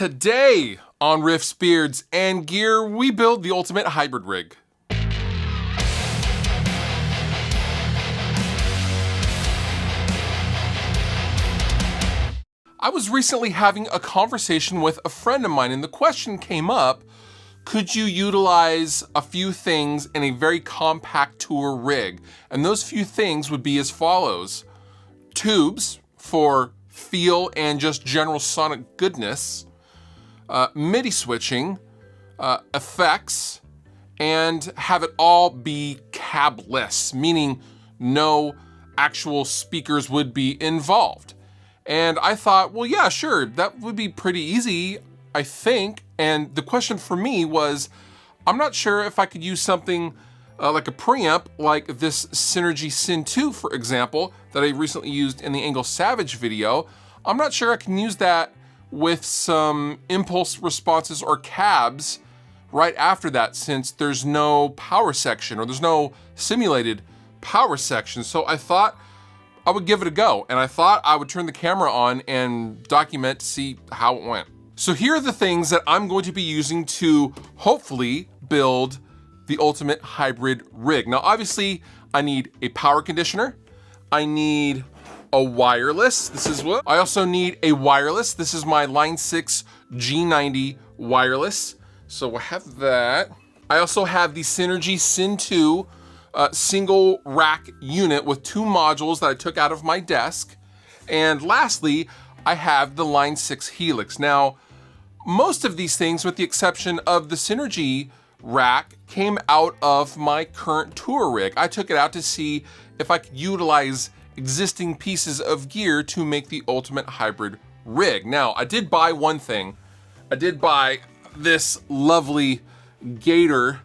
Today on Riffs, Beards, and Gear, we build the ultimate hybrid rig. I was recently having a conversation with a friend of mine and the question came up, could you utilize a few things in a very compact tour rig? And those few things would be as follows. Tubes for feel and just general sonic goodness, MIDI switching, effects, and have it all be cabless, meaning no actual speakers would be involved. And I thought, well, yeah, sure, that would be pretty easy, I think. And the question for me was, I'm not sure if I could use something like a preamp, like this Synergy SYN-2, for example, that I recently used in the Angle Savage video. I'm not sure I can use that with some impulse responses or cabs right after that, since there's no power section or there's no simulated power section. So I thought I would give it a go, and I thought I would turn the camera on and document to see how it went. So here are the things that I'm going to be using to hopefully build the ultimate hybrid rig. Now, obviously, I need a power conditioner. I need a wireless. This is what I also need a wireless. This is my Line 6 G90 wireless. So I have that. I also have the Synergy SYN-2 single rack unit with 2 modules that I took out of my desk. And lastly, I have the Line 6 Helix. Now, most of these things, with the exception of the Synergy rack, came out of my current tour rig. I took it out to see if I could utilize existing pieces of gear to make the ultimate hybrid rig. Now, I did buy one thing. I did buy this lovely Gator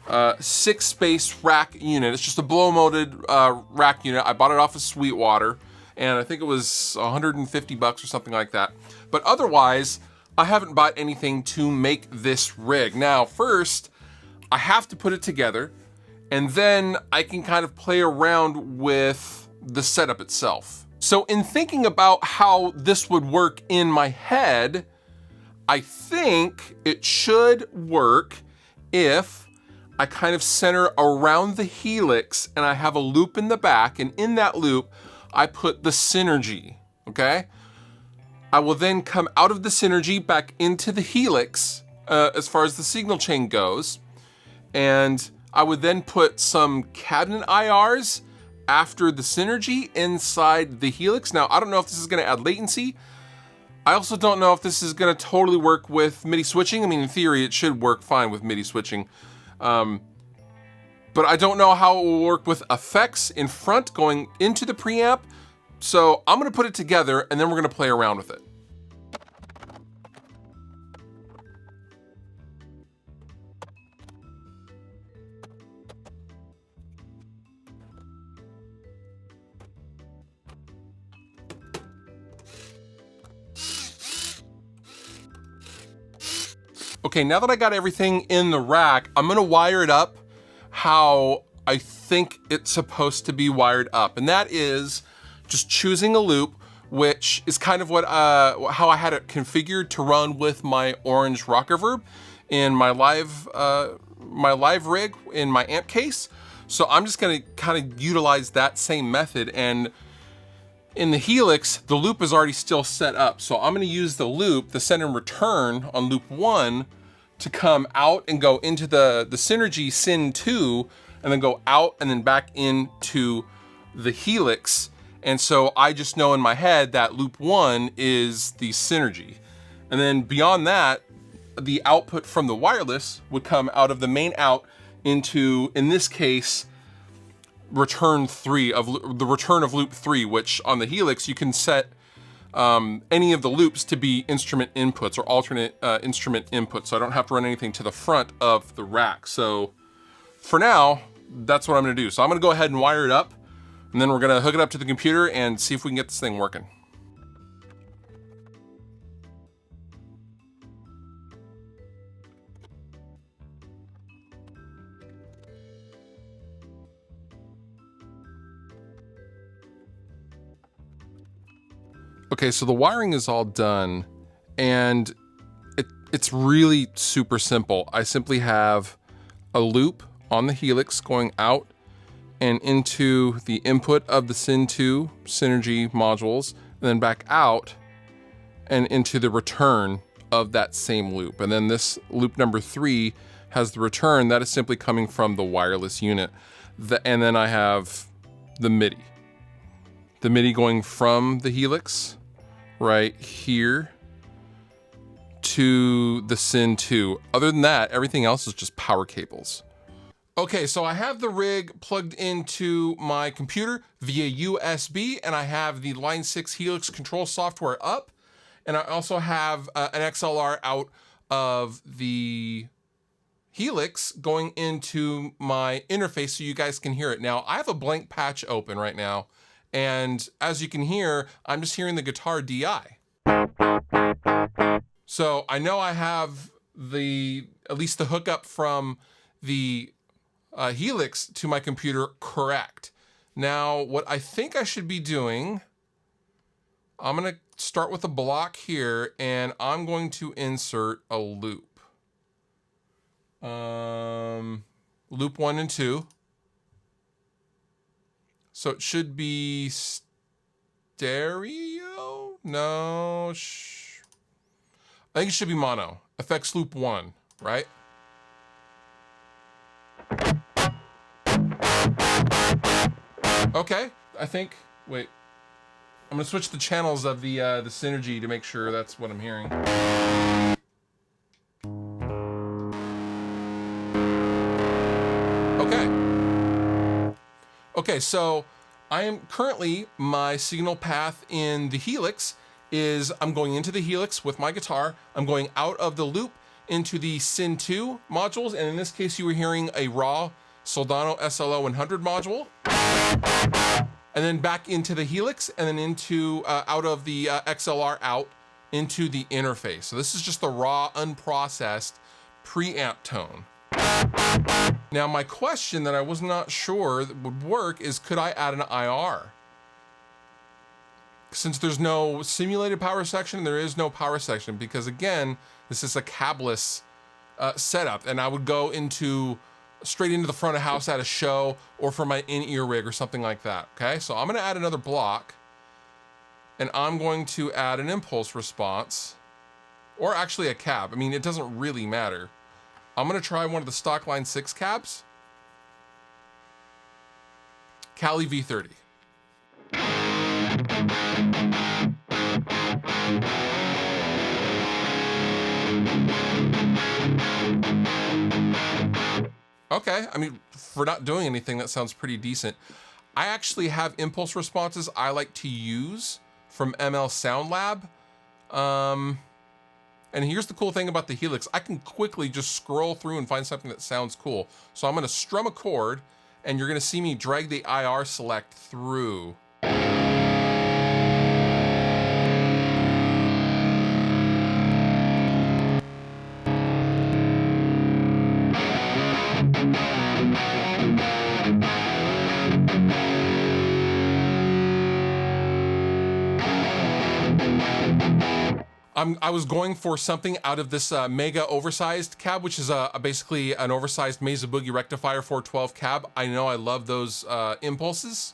6-space rack unit. It's just a blow-molded rack unit. I bought it off of Sweetwater, and I think it was 150 bucks or something like that. But otherwise, I haven't bought anything to make this rig. Now, first, I have to put it together, and then I can kind of play around with the setup itself. So in thinking about how this would work in my head, I think it should work if I kind of center around the Helix and I have a loop in the back, and in that loop, I put the Synergy, okay? I will then come out of the Synergy back into the Helix as far as the signal chain goes, and I would then put some cabinet IRs after the Synergy inside the Helix. Now, I don't know if this is gonna add latency. I also don't know if this is gonna totally work with MIDI switching. I mean, in theory, it should work fine with MIDI switching. But I don't know how it will work with effects in front going into the preamp. So I'm gonna put it together and then we're gonna play around with it. Okay, now that I got everything in the rack, I'm gonna wire it up how I think it's supposed to be wired up. And that is just choosing a loop, which is kind of what how I had it configured to run with my orange rock reverb in my live rig in my amp case. So I'm just gonna kind of utilize that same method. And in the Helix, the loop is already still set up. So I'm gonna use the loop, the send and return on loop 1, to come out and go into the Synergy SYN-2, and then go out and then back into the Helix. And so I just know in my head that loop 1 is the Synergy. And then beyond that, the output from the wireless would come out of the main out into, in this case, return 3 of the return of loop 3, which on the Helix you can set any of the loops to be instrument inputs or alternate instrument inputs, so I don't have to run anything to the front of the rack. So for now, that's what I'm gonna do. So I'm gonna go ahead and wire it up, and then we're gonna hook it up to the computer and see if we can get this thing working. Okay, so the wiring is all done, and It's really super simple. I simply have a loop on the Helix going out and into the input of the SYN-2 Synergy modules, and then back out and into the return of that same loop. And then this loop number 3 has the return that is simply coming from the wireless unit. And then I have the MIDI. The MIDI going from the Helix right here to the SYN-2. Other than that, everything else is just power cables. Okay, so I have the rig plugged into my computer via USB, and I have the Line 6 Helix control software up, and I also have an XLR out of the Helix going into my interface so you guys can hear it. Now, I have a blank patch open right now, and as you can hear, I'm just hearing the guitar DI. So I know I have at least the hookup from the Helix to my computer correct. Now, what I think I should be doing, I'm gonna start with a block here, and I'm going to insert a loop. Loop 1 and 2. So it should be stereo? No, I think it should be mono. Effects loop 1, right? Okay, I think, wait. I'm gonna switch the channels of the Synergy to make sure that's what I'm hearing. Okay, so I am currently, my signal path in the Helix is I'm going into the Helix with my guitar. I'm going out of the loop into the SYN-2 modules, and in this case, you were hearing a raw Soldano SLO 100 module, and then back into the Helix, and then into out of the XLR out into the interface. So this is just the raw, unprocessed preamp tone. Now, my question that I was not sure that would work is, could I add an IR? Since there's no simulated power section, there is no power section, because again, this is a cabless setup, and I would go straight into the front of house at a show or for my in-ear rig or something like that, okay? So I'm gonna add another block, and I'm going to add an impulse response, or actually a cab. I mean, it doesn't really matter. I'm gonna try one of the stock Line 6 cabs. Cali V30. Okay, I mean, for not doing anything, that sounds pretty decent. I actually have impulse responses I like to use from ML Sound Lab. And here's the cool thing about the Helix. I can quickly just scroll through and find something that sounds cool. So I'm gonna strum a chord, and you're gonna see me drag the IR select through. I was going for something out of this mega oversized cab, which is basically an oversized Mesa Boogie Rectifier 412 cab. I know I love those impulses.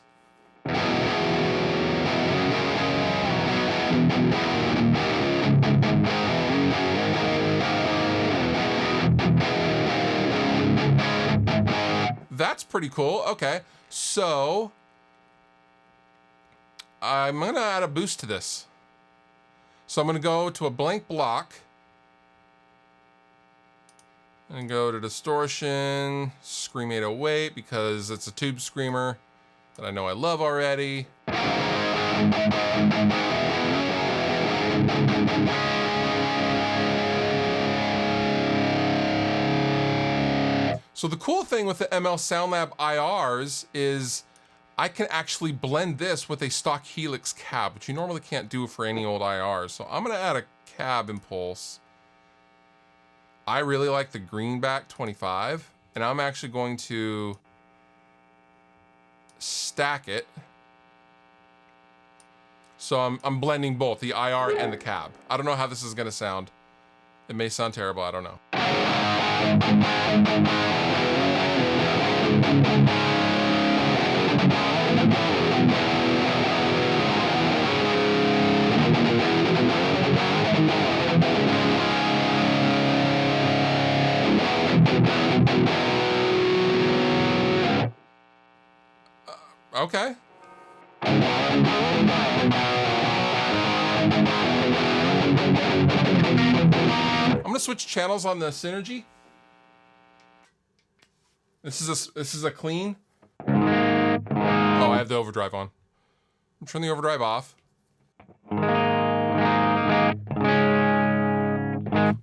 That's pretty cool. Okay, so I'm gonna add a boost to this. So I'm gonna go to a blank block and go to distortion, Scream 808, because it's a tube screamer that I know I love already. So the cool thing with the ML Sound Lab IRs is I can actually blend this with a stock Helix cab, which you normally can't do for any old IRs. So I'm gonna add a cab impulse. I really like the Greenback 25, and I'm actually going to stack it. So I'm blending both the IR and the cab. I don't know how this is gonna sound. It may sound terrible, I don't know. Okay. I'm gonna switch channels on the Synergy. This is a clean. Oh, I have the overdrive on. I'm turning the overdrive off.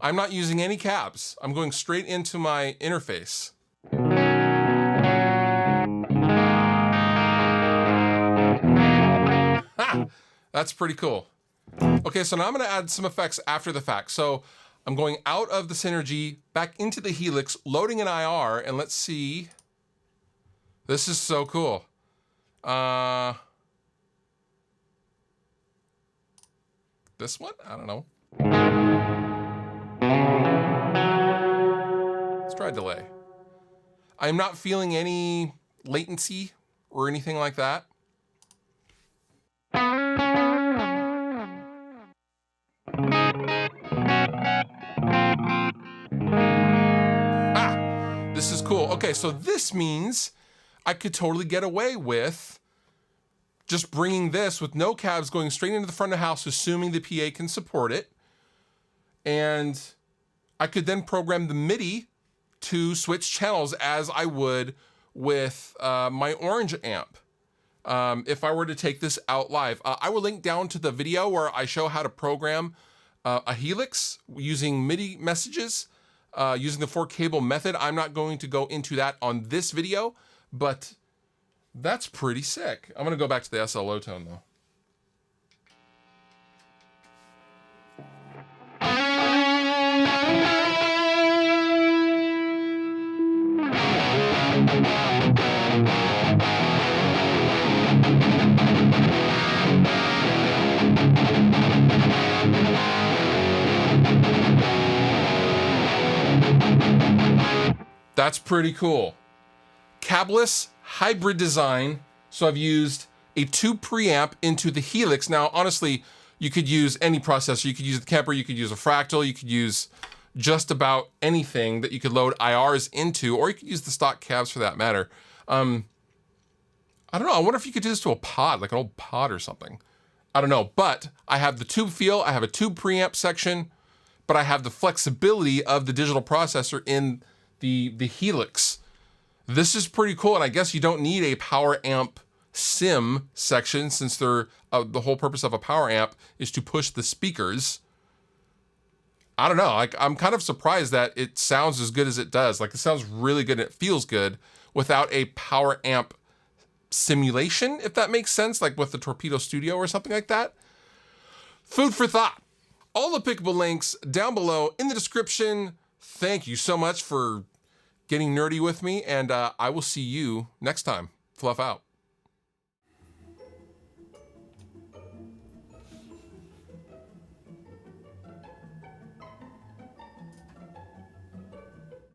I'm not using any cabs. I'm going straight into my interface. Ha! That's pretty cool. Okay, so now I'm gonna add some effects after the fact. So I'm going out of the Synergy, back into the Helix, loading an IR, and let's see. This is so cool. This one? I don't know. Let's try delay. I'm not feeling any latency or anything like that. This is cool. Okay, so this means I could totally get away with just bringing this with no cabs going straight into the front of the house, assuming the PA can support it. And I could then program the MIDI to switch channels as I would with my orange amp. If I were to take this out live, I will link down to the video where I show how to program a Helix using MIDI messages, using the 4-cable method. I'm not going to go into that on this video, but that's pretty sick. I'm gonna go back to the SL low tone though. That's pretty cool. Cabless hybrid design. So I've used a 2 preamp into the Helix. Now, honestly, you could use any processor. You could use the Kemper, you could use a Fractal, you could use just about anything that you could load IRs into, or you could use the stock cabs for that matter. I don't know, I wonder if you could do this to a pod, like an old pod or something. I don't know, but I have the tube feel, I have a tube preamp section, but I have the flexibility of the digital processor in the Helix. This is pretty cool, and I guess you don't need a power amp sim section since they're the whole purpose of a power amp is to push the speakers. I don't know, like I'm kind of surprised that it sounds as good as it does. Like it sounds really good and it feels good without a power amp simulation, if that makes sense, like with the Torpedo Studio or something like that. Food for thought. All the pickable links down below in the description. Thank you so much for getting nerdy with me, and I will see you next time. Fluff out.